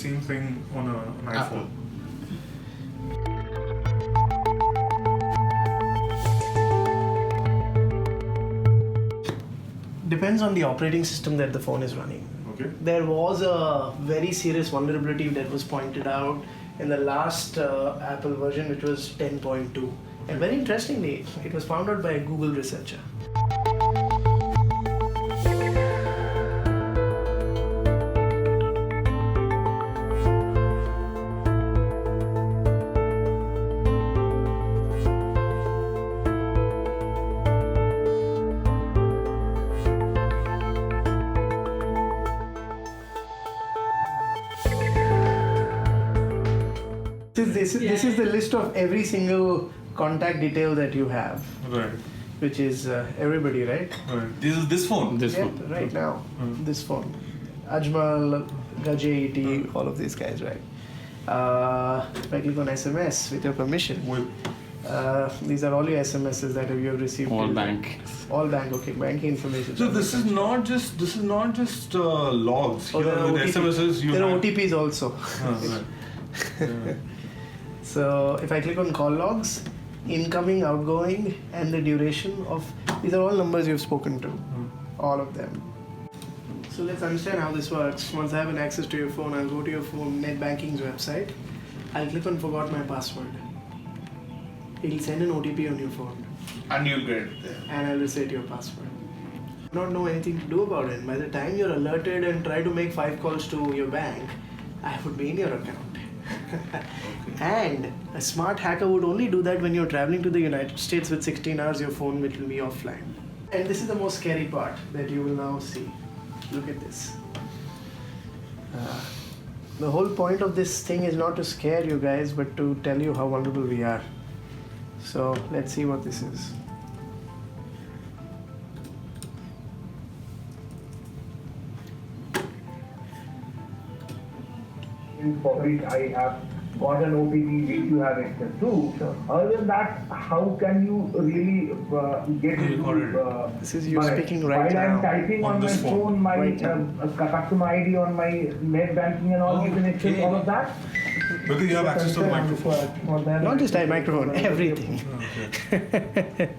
same thing on an iPhone? Depends on the operating system that the phone is running. Okay. There was a very serious vulnerability that was pointed out in the last Apple version, which was 10.2. And very interestingly, it was found out by a Google researcher. This is the list of every single contact detail that you have. Right. Which is everybody, right? Right. This is this phone. Right now. This phone. Ajmal, Gaje, all of these guys, right? If I click on SMS with your permission. These are all your SMSs that you have received. All bank. All bank, okay, banking information. So this is not just logs. Oh, Here with SMSs you there are have... OTPs also. Right. Yeah. So if I click on call logs, incoming, outgoing, and the duration of, these are all numbers you've spoken to, all of them. So let's understand how this works. Once I have an access to your phone, I'll go to your phone net banking's website. I'll click on forgot my password. It'll send an OTP on your phone. And you'll get it there. And I'll reset your password. Not know anything to do about it. By the time you're alerted and try to make 5 calls to your bank, I would be in your account. Okay. And a smart hacker would only do that when you're traveling to the United States with 16 hours, your phone will be offline. And this is the most scary part that you will now see. Look at this. The whole point of this thing is not to scare you guys, but to tell you how vulnerable we are. So let's see what this is. For which I have got an OTP which you have access to. Sure. Other than that, how can you really get into this is you speaking right while now. I'm typing on on my this phone, phone my right customer ID on my net banking and all, you can access all of that? Because you have access to the microphone. Not just a microphone, everything. Okay.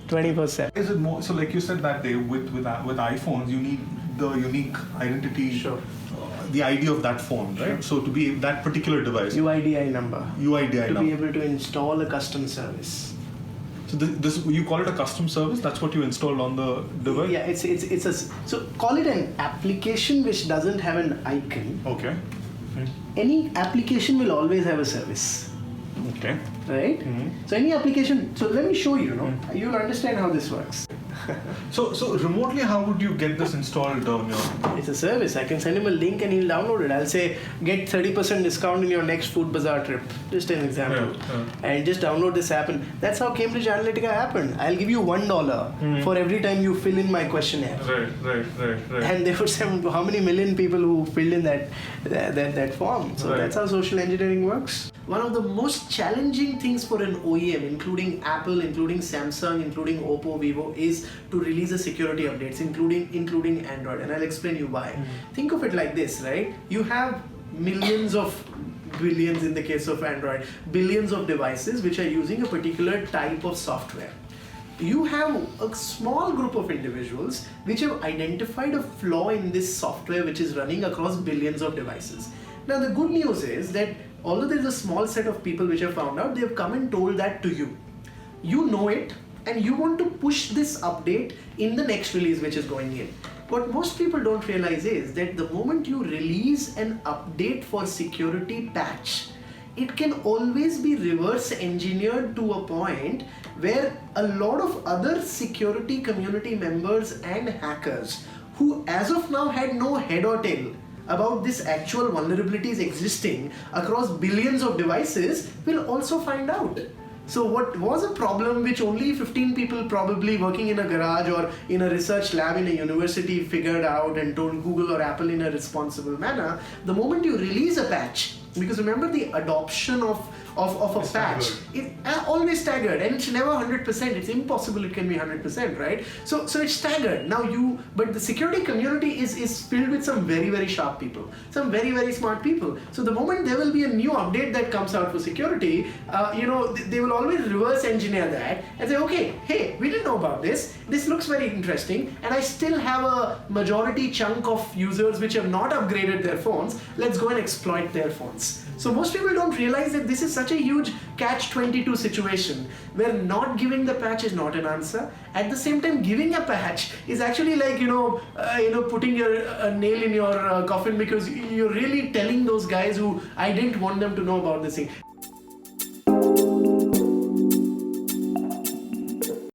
24/7. Is it more so like you said that day with iPhones you need the unique identity, Sure. The ID of that phone, right? Sure. So to be that particular device, UIDI number. UIDI To number. be able to install a custom service. So this you call it a custom service? That's what you installed on the device? Yeah, it's a, so call it an application which doesn't have an icon. Okay. Any application will always have a service, Okay. right? So any application, so let me show you, you'll understand how this works. So remotely, how would you get this installed on your? It's a service. I can send him a link and he'll download it. I'll say, get 30% discount in your next Food Bazaar trip. Just an example. And just download this app. And that's how Cambridge Analytica happened. I'll give you $1 for every time you fill in my questionnaire. Right. And there were how many million people who filled in that form. So that's how social engineering works. One of the most challenging things for an OEM, including Apple, including Samsung, including Oppo, Vivo, is to release the security updates, including Android. And I'll explain you why. Think of it like this, right? You have millions of billions in the case of Android, billions of devices which are using a particular type of software. You have a small group of individuals which have identified a flaw in this software which is running across billions of devices. Now the good news is that although there is a small set of people which have found out, they have come and told that to you. You know it and you want to push this update in the next release which is going in. What most people don't realize is that the moment you release an update for security patch, it can always be reverse engineered to a point where a lot of other security community members and hackers who as of now had no head or tail about this actual vulnerabilities existing across billions of devices will also find out. So what was a problem which only 15 people probably working in a garage or in a research lab in a university figured out and told Google or Apple in a responsible manner, the moment you release a patch, because remember the adoption of a It's patch staggered. is always staggered, and it's never 100%. It's impossible it can be 100%, right? So it's staggered. Now but the security community is filled with some very, very sharp people, some very, very smart people. So the moment there will be a new update that comes out for security, they will always reverse engineer that and say, okay, hey, we didn't know about this. This looks very interesting, and I still have a majority chunk of users which have not upgraded their phones. Let's go and exploit their phones. So most people don't realize that this is such a huge catch-22 situation where not giving the patch is not an answer. At the same time, giving a patch is actually like putting a nail in your coffin, because you're really telling those guys who I didn't want them to know about this thing.